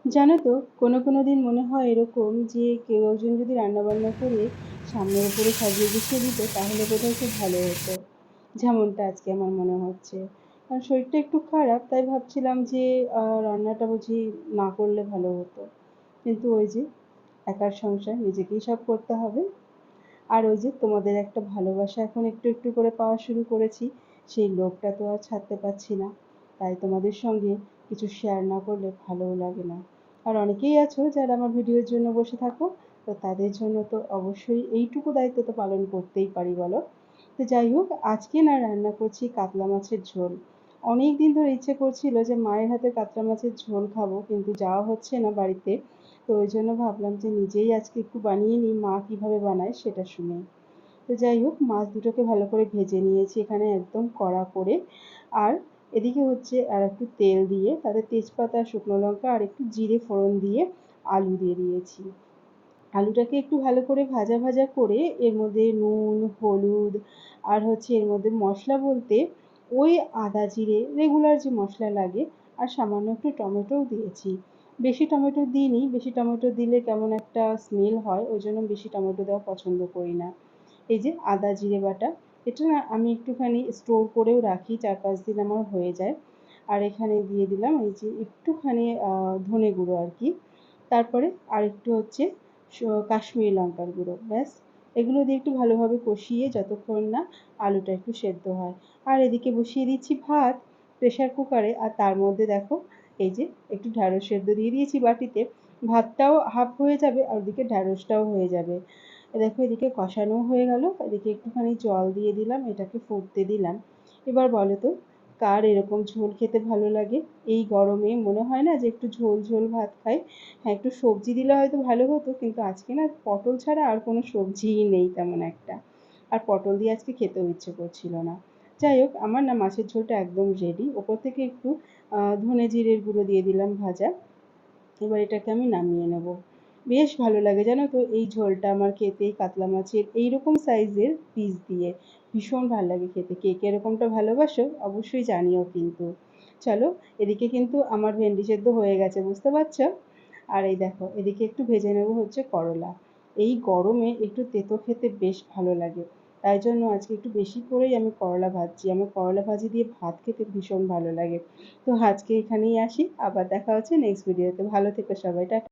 জানো তো, কোনো দিন মনে হয় এরকম যে কেউ একজন যদি রান্নাবান্না করে সামনের উপরে সাজিয়ে গুছিয়ে দিত তাহলে বোধহয় খুব ভালো হতো। যেমনটা আজকে আমার মনে হচ্ছে। কারণ শরীরটা একটু খারাপ, তাই ভাবছিলাম যে রান্নাটা বুঝি না করলে ভালো হতো। কিন্তু ওই যে একার সংসার, নিজেকেই সব করতে হবে। আর ওই যে তোমাদের একটা ভালোবাসা এখন একটু একটু করে পাওয়া শুরু করেছি, সেই লোভটা তো আর ছাড়তে পারছি না। তাই তোমাদের সঙ্গে কিছু শেয়ার না করলে ভালোও লাগে না। আর অনেকেই আছো যারা আমার ভিডিওর জন্য বসে থাকো, তো তাদের জন্য তো অবশ্যই এইটুকু দায়িত্ব তো পালন করতেই পারি, বলো। তো যাই হোক, আজকে না রান্না করছি কাতলা মাছের ঝোল। অনেক দিন ধরে ইচ্ছে করছিল যে মায়ের হাতে কাতলা মাছের ঝোল খাবো, কিন্তু যাওয়া হচ্ছে না বাড়িতে। তো ওই জন্য ভাবলাম যে নিজেই আজকে একটু বানিয়ে নিই, মা কিভাবে বানায় সেটা শুনে। তো যাই হোক, মাছ দুটোকে ভালো করে ভেজে নিয়েছি এখানে একদম কড়া করে। আর এদিকে হচ্ছে আর একটু তেল দিয়ে তাতে তেজপাতা, শুকনো লঙ্কা আর একটু জিরে ফোড়ন দিয়ে আলু দিয়ে দিয়েছি। আলুটাকে একটু ভালো করে ভাজা ভাজা করে এর মধ্যে নুন, হলুদ আর হচ্ছে এর মধ্যে মশলা বলতে ওই আদা জিরে রেগুলার যে মশলা লাগে, আর সামান্য একটু টমেটোও দিয়েছি। বেশি টমেটো দিইনি, বেশি টমেটো দিলে কেমন একটা স্মেল হয়, ওই জন্য বেশি টমেটো দেওয়া পছন্দ করি না। এই যে আদা জিরে বাটা, এটা না আমি একটুখানি স্টোর করেও রাখি, 4-5 দিন আমার হয়ে যায়। আর এখানে দিয়ে দিলাম এই যে একটুখানি ধনে গুঁড়ো আর কি। তারপরে আর একটু হচ্ছে কাশ্মীরি লঙ্কার গুঁড়ো, ব্যাস। এগুলো দিয়ে একটু ভালোভাবে কষিয়ে যতক্ষণ না আলুটা একটু সেদ্ধ হয়। আর এদিকে বসিয়ে দিচ্ছি ভাত প্রেশার কুকারে, আর তার মধ্যে দেখো এই যে একটু ঢ্যাঁড়স সেদ্ধ দিয়ে দিয়েছি বাটিতে। ভাতটাও হাফ হয়ে যাবে আর ওদিকে ঢ্যাঁড়সটাও হয়ে যাবে। দেখো এদিকে কষানো হয়ে গেল, এদিকে একটুখানি জল দিয়ে দিলাম, এটাকে ফুটতে দিলাম। এবার বলো তো, কার এরকম ঝোল খেতে ভালো লাগে? এই গরমে মনে হয় না যে একটু ঝোল ঝোল ভাত খাই। হ্যাঁ, একটু সবজি দিলে হয়তো ভালো হতো, কিন্তু আজকে না পটল ছাড়া আর কোনো সবজিই নেই তেমন একটা। আর পটল দিয়ে আজকে খেতেও ইচ্ছে করছিল না। যাই হোক, আমার না মাছের ঝোলটা একদম রেডি। ওপর থেকে একটু ধনে জিরের গুঁড়ো দিয়ে দিলাম ভাজা। এবার এটাকে আমি নামিয়ে নেব। বেশ ভালো লাগে জানো তো এই ঝোলটা আমার খেতে, এই কাতলা মাছের এইরকম সাইজের পিস দিয়ে। ভীষণ ভালো লাগে খেতে। কে কে এরকমটা ভালোবাসো অবশ্যই জানিও কিন্তু। চলো, এদিকে কিন্তু আমার ভেন্ডি সেদ্ধ হয়ে গেছে, বুঝতে পারছো। আর এই দেখো এদিকে একটু ভেজে নেব হচ্ছে করলা। এই গরমে একটু তেতো খেতে বেশ ভালো লাগে। তাই জন্য আজকে একটু বেশি করেই আমি করলা ভাজছি। আমার করলা ভাজি দিয়ে ভাত খেতে ভীষণ ভালো লাগে। তো আজকে এখানেই আসি, আবার দেখা হচ্ছে নেক্সট ভিডিওতে। ভালো থেকো সবাই, টাটা।